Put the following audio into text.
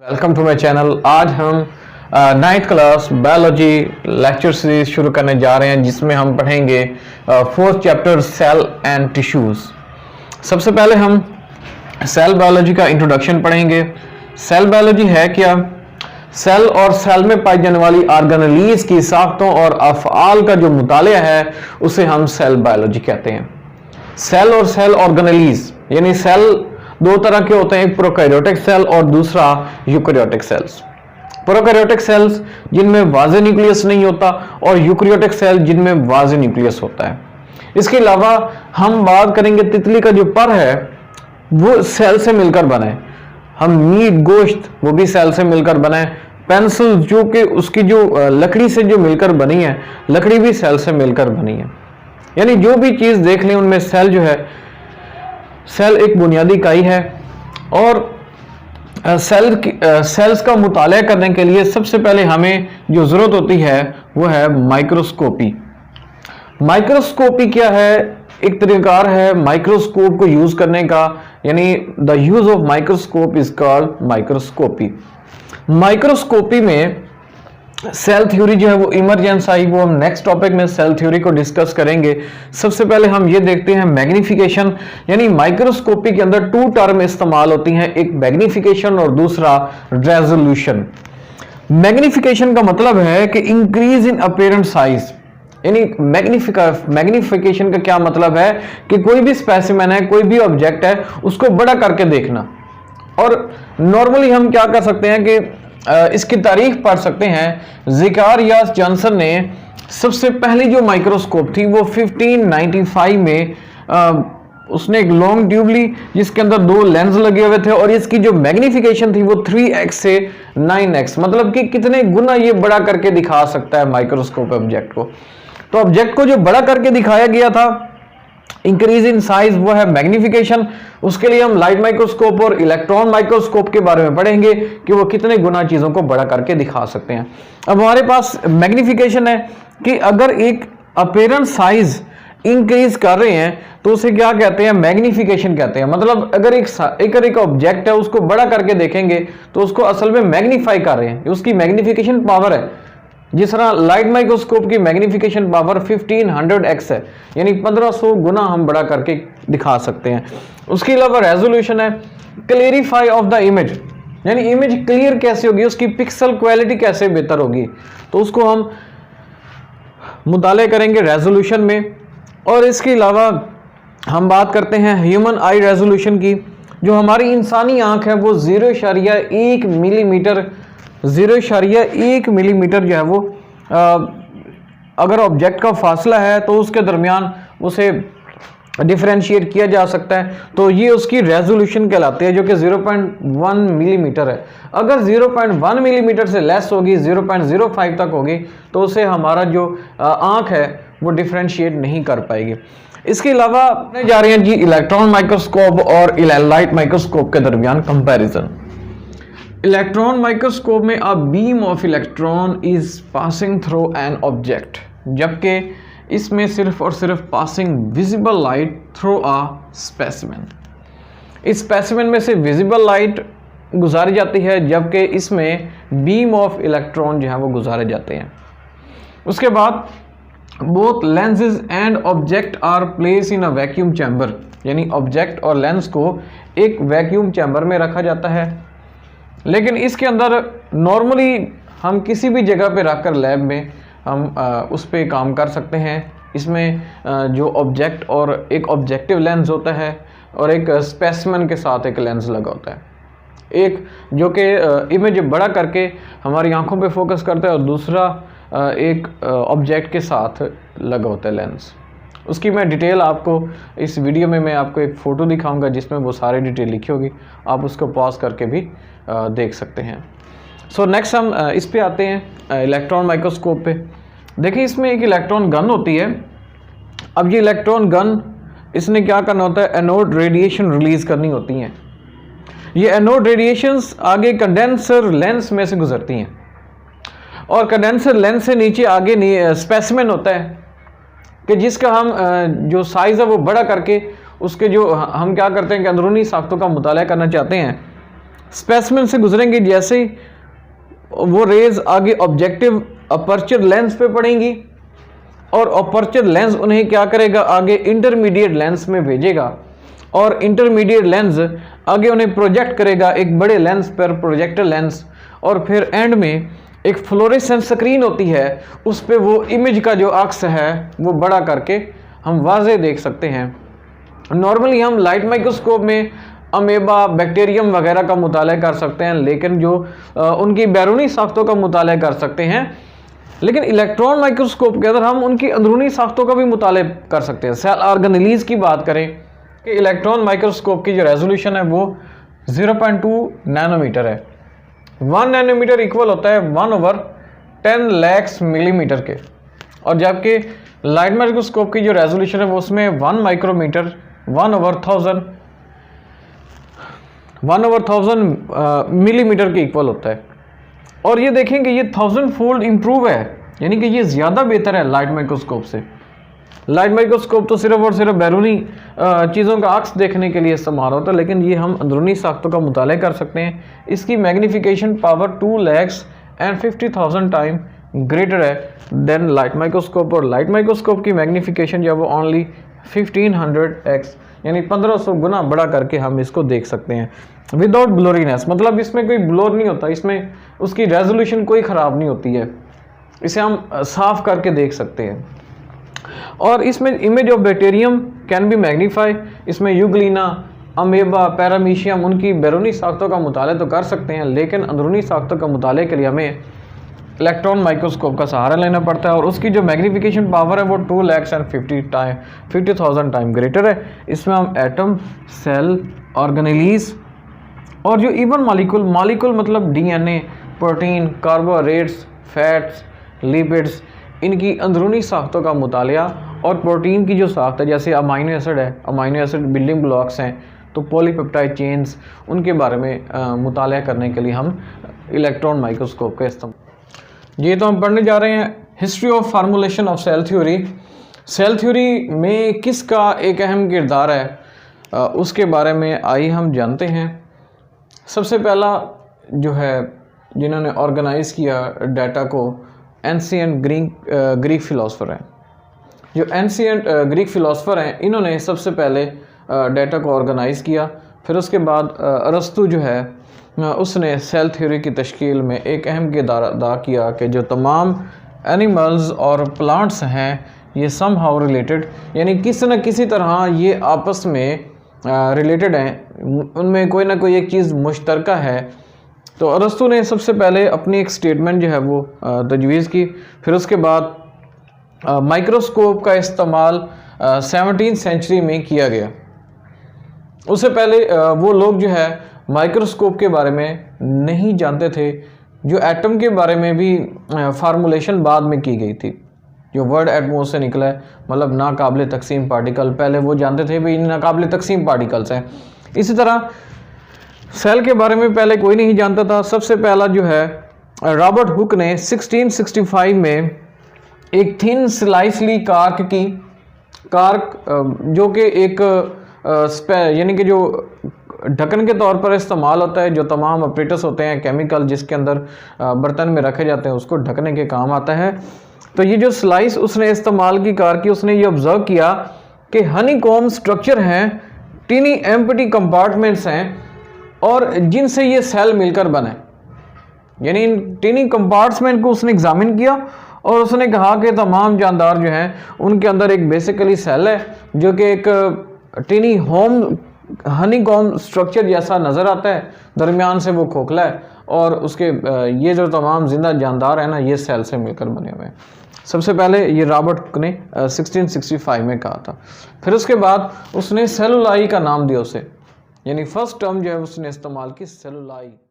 Welcome to my channel. आज हम ninth class biology lecture series शुरू करने जा रहे हैं जिसमें हम पढ़ेंगे fourth chapter cell and tissues. सबसे पहले हम सेल बायोलॉजी का इंट्रोडक्शन पढ़ेंगे। सेल बायोलॉजी है क्या? सेल और सेल में पाई जाने वाली ऑर्गेनेलीज की साख्तों और अफ़आल का जो मुतालिया है उसे हम सेल बायोलॉजी कहते हैं। सेल और सेल ऑर्गेनेलीज यानी सेल दो तरह के होते हैं, एक प्रोकैरियोटिक सेल और दूसरा यूकैरियोटिक सेल्स। प्रोकैरियोटिक सेल्स जिनमें वाज़े न्यूक्लियस नहीं होता और यूकैरियोटिक सेल जिनमें वाज़े न्यूक्लियस होता है। इसके अलावा हम बात करेंगे तितली का जो पर है वो सेल से मिलकर बना है। हम मीट गोश्त वो भी सेल से मिलकर बना है। पेंसिल जो कि उसकी जो लकड़ी से जो मिलकर बनी है, लकड़ी भी सेल से मिलकर बनी है। यानी जो भी चीज़ देख लें उनमें सेल जो है, सेल एक बुनियादी इकाई है। और सेल्स का मुताला करने के लिए सबसे पहले हमें जो ज़रूरत होती है वो है माइक्रोस्कोपी। माइक्रोस्कोपी क्या है? एक तरीक़ार है माइक्रोस्कोप को यूज़ करने का, यानी the use of microscope is called microscopy. Microscopy में सेल थ्योरी जो है वो इमरजेंस आई, वो हम नेक्स्ट टॉपिक में सेल थ्योरी को डिस्कस करेंगे। सबसे पहले हम ये देखते हैं मैग्निफिकेशन, यानी माइक्रोस्कोपी के अंदर टू टर्म इस्तेमाल होती हैं, एक मैग्निफिकेशन और दूसरा रेजोल्यूशन। मैग्निफिकेशन का मतलब है कि इंक्रीज इन अपीयरेंस साइज, यानी मैग्निफिकेशन का क्या मतलब है कि कोई भी स्पेसिमेन है, कोई भी ऑब्जेक्ट है, उसको बड़ा करके देखना। और नॉर्मली हम क्या कर सकते हैं कि इसकी तारीख पढ़ सकते हैं। ज़ेकारियास जॉनसन ने सबसे पहली जो माइक्रोस्कोप थी वो 1595 में उसने एक लॉन्ग ट्यूब ली जिसके अंदर दो लेंस लगे हुए थे और इसकी जो मैग्निफिकेशन थी वो 3x से 9x, मतलब कि कितने गुना ये बड़ा करके दिखा सकता है माइक्रोस्कोप ऑब्जेक्ट को। तो ऑब्जेक्ट को जो बड़ा करके दिखाया गया था, इंक्रीज इन साइज, वो है मैग्निफिकेशन। उसके लिए हम लाइट माइक्रोस्कोप और इलेक्ट्रॉन माइक्रोस्कोप के बारे में पढ़ेंगे कि वो कितने गुना चीजों को बड़ा करके दिखा सकते हैं। अब हमारे पास मैग्निफिकेशन है कि अगर एक अपीयरेंस साइज इंक्रीज कर रहे हैं तो उसे क्या कहते हैं? मैग्निफिकेशन कहते हैं। मतलब अगर एक ऑब्जेक्ट है उसको बड़ा करके देखेंगे तो उसको असल में मैग्नीफाई कर रहे हैं, उसकी मैग्निफिकेशन पावर है। जिस तरह लाइट माइक्रोस्कोप की मैग्निफिकेशन पावर 1500x है, यानी 1500 गुना हम बड़ा करके दिखा सकते हैं। उसके अलावा रेजोल्यूशन है, क्लियरिफाई ऑफ द इमेज, यानी इमेज क्लियर कैसे होगी, उसकी पिक्सल क्वालिटी कैसे बेहतर होगी, तो उसको हम मुताले करेंगे रेजोल्यूशन में। और इसके अलावा हम बात करते हैं ह्यूमन आई रेजोल्यूशन की। जो हमारी इंसानी आंख है वो 0.1 मिलीमीटर, 0.1 मिलीमीटर जो है वो अगर ऑब्जेक्ट का फासला है तो उसके दरमियान उसे डिफरेंशिएट किया जा सकता है, तो ये उसकी रेजोल्यूशन कहलाती है, जो कि 0.1 मिलीमीटर है। अगर 0.1 मिलीमीटर से लेस होगी, 0.05 तक होगी, तो उसे हमारा जो आंख है वो डिफरेंशिएट नहीं कर पाएगी। इसके अलावा जा रहे हैं जी इलेक्ट्रॉन माइक्रोस्कोप और लाइट माइक्रोस्कोप के दरमियान कंपैरिजन। इलेक्ट्रॉन माइक्रोस्कोप में a beam of electron is passing through an object, जबकि इसमें सिर्फ और सिर्फ passing visible light through a specimen. इस स्पेसिमेन में से विजिबल लाइट गुजारी जाती है, जबकि इसमें बीम ऑफ इलेक्ट्रॉन जो है वो गुजारे जाते हैं। उसके बाद both lenses and object are place in a vacuum chamber, यानी ऑब्जेक्ट और लेंस को एक वैक्यूम चैम्बर में रखा जाता है। लेकिन इसके अंदर नॉर्मली हम किसी भी जगह पे रखकर लैब में हम उस पर काम कर सकते हैं। इसमें जो ऑब्जेक्ट और एक ऑब्जेक्टिव लेंस होता है और एक स्पेसिमेन के साथ एक लेंस लगा होता है, एक जो कि इमेज बड़ा करके हमारी आंखों पे फोकस करता है और दूसरा एक ऑब्जेक्ट के साथ लगा होता है लेंस। उसकी मैं डिटेल आपको इस वीडियो में मैं आपको एक फ़ोटो दिखाऊंगा जिसमें वो सारी डिटेल लिखी होगी, आप उसको पॉज करके भी देख सकते हैं। सो नेक्स्ट हम इस पे आते हैं इलेक्ट्रॉन माइक्रोस्कोप पे। देखिए इसमें एक इलेक्ट्रॉन गन होती है। अब ये इलेक्ट्रॉन गन, इसने क्या करना होता है? एनोड रेडिएशन रिलीज़ करनी होती हैं। ये एनोड रेडिएशंस आगे कंडेंसर लेंस में से गुजरती हैं और कंडेंसर लेंस से नीचे आगे स्पेसिमेन होता है कि जिसका हम जो साइज़ है वो बड़ा करके उसके जो हम क्या करते हैं कि अंदरूनी साख्तों का मुताला करना चाहते हैं, स्पेसिमेन से गुजरेंगे, जैसे ही वो रेज आगे ऑब्जेक्टिव अपर्चर लेंस पे पड़ेंगी और अपर्चर लेंस उन्हें क्या करेगा, आगे इंटरमीडिएट लेंस में भेजेगा और इंटरमीडिएट लेंस आगे उन्हें प्रोजेक्ट करेगा एक बड़े लेंस पर, प्रोजेक्टर लेंस, और फिर एंड में एक फ्लोरेसेंट स्क्रीन होती है, उस पर वो इमेज का जो अक्स है वो बड़ा करके हम वाज़े देख सकते हैं। नॉर्मली हम लाइट माइक्रोस्कोप में अमेबा, बैक्टीरियम वगैरह का मुताला कर सकते हैं, लेकिन जो उनकी बैरूनी साख्तों का मुताला कर सकते हैं, लेकिन इलेक्ट्रॉन माइक्रोस्कोप के अंदर हम उनकी अंदरूनी साख्तों का भी मुताला कर सकते हैं। सेल ऑर्गेनेलीज की बात करें कि इलेक्ट्रॉन माइक्रोस्कोप की जो रेजोल्यूशन है वो 0.2 नैनोमीटर है। 1 नैनोमीटर इक्वल होता है 1/10 लाख मिलीमीटर के, और जबकि लाइट माइक्रोस्कोप की जो रेजोल्यूशन है वो उसमें 1 माइक्रोमीटर 1/1000 मिलीमीटर के इक्वल होता है। और ये देखेंगे ये 1000 फोल्ड इम्प्रूव है, यानी कि ये ज़्यादा बेहतर है लाइट माइक्रोस्कोप से। लाइट माइक्रोस्कोप तो सिर्फ और सिर्फ बैरूनी चीज़ों का अक्स देखने के लिए इस्तेमाल होता है, लेकिन ये हम अंदरूनी साख्तों का मुताला कर सकते हैं। इसकी मैग्नीफिकेशन पावर 2,50,000 टाइम ग्रेटर है देन लाइट माइक्रोस्कोप, और लाइट माइक्रोस्कोप की मैग्नीफिकेशन जो है वो ओनली 1500x, यानी 1500 गुना बड़ा करके हम इसको देख सकते हैं विदाउट ब्लोरीनेस। मतलब इसमें कोई ब्लोर नहीं होता, इसमें उसकी रेजोल्यूशन कोई ख़राब नहीं होती है, इसे हम साफ करके देख सकते हैं। और इसमें image of bacterium can be magnify, इसमें यूग्लिना, अमेबा, पैरामीशियम, उनकी बैरूनी साख्तों का मुताला तो कर सकते हैं, लेकिन अंदरूनी साख्तों का मुताले के लिए हमें इलेक्ट्रॉन माइक्रोस्कोप का सहारा लेना पड़ता है, और उसकी जो मैग्नीफिकेशन पावर है वो 2,50,000 टाइम ग्रेटर है। इसमें हम एटम, सेल, ऑर्गेनेलीज और जो इवन मॉलिक्यूल मतलब DNA, protein, carbohydrates, fats, lipids, इनकी अंदरूनी साख्तों का मुतालिया, और प्रोटीन की जो साख्त है, जैसे अमाइनो एसिड है, अमाइनो एसिड बिल्डिंग ब्लॉक्स हैं, तो पॉलीपेप्टाइड चेन्स, उनके बारे में मुतालिया करने के लिए हम इलेक्ट्रॉन माइक्रोस्कोप का इस्तेमाल। ये तो हम पढ़ने जा रहे हैं history of formulation of cell theory. Cell theory में किसका एक अहम किरदार है, उसके बारे में आइए हम जानते हैं। सबसे पहला जो है जिन्होंने ऑर्गेनाइज किया डाटा को, एंशिएंट ग्रीक फिलोसफर हैं। जो एंशिएंट ग्रीक फिलोसफर हैं, इन्होंने सबसे पहले डाटा को ऑर्गेनाइज किया। फिर उसके बाद अरस्तु जो है उसने सेल थ्योरी की तश्कील में एक अहम किरदार अदा किया कि जो तमाम एनिमल्स और प्लांट्स हैं ये सम हाउ रिलेटेड, यानी किसी न किसी तरह ये आपस में रिलेटेड हैं, उनमें कोई ना कोई एक चीज़ मुश्तरका है। तो अरस्तु ने सबसे पहले अपनी एक स्टेटमेंट जो है वो तजवीज़ की। फिर उसके बाद माइक्रोस्कोप का इस्तेमाल 17वीं सेंचुरी में किया गया। उससे पहले वो लोग जो है माइक्रोस्कोप के बारे में नहीं जानते थे। जो एटम के बारे में भी फार्मूलेशन बाद में की गई थी, जो वर्ड एटमोस से निकला है, मतलब नाकाबिले तकसीम पार्टिकल, पहले वो जानते थे भाई नाकाबिले तकसीम पार्टिकल्स हैं। इसी तरह सेल के बारे में पहले कोई नहीं जानता था। सबसे पहला जो है रॉबर्ट हुक ने 1665 में एक थिन स्लाइसली कार्क की, जो कि एक यानी कि जो ढक्कन के तौर पर इस्तेमाल होता है, जो तमाम ऑपरेटर्स होते हैं केमिकल जिसके अंदर बर्तन में रखे जाते हैं उसको ढकने के काम आता है। तो ये जो स्लाइस उसने इस्तेमाल की कार की, उसने ये ऑब्जर्व किया कि हनीकॉम्ब स्ट्रक्चर हैं, टीनी एम्प्टी कंपार्टमेंट्स हैं, और जिनसे ये सेल मिलकर बने। यानी इन टीनी कंपार्टमेंट को उसने एग्जामिन किया और उसने कहा कि तमाम जानदार जो हैं उनके अंदर एक बेसिकली सेल है जो कि एक टीनी हनीकॉम्ब स्ट्रक्चर जैसा नज़र आता है, दरमियान से वो खोखला है, और उसके ये जो तमाम जिंदा जानदार हैं ना, ये सेल से मिलकर बने हुए हैं। सबसे पहले ये रॉबर्ट हुक ने 1665 में कहा था। फिर उसके बाद उसने सेलुलाई का नाम दिया उसे, यानी फर्स्ट टर्म जो है उसने इस्तेमाल की सेलुलाई।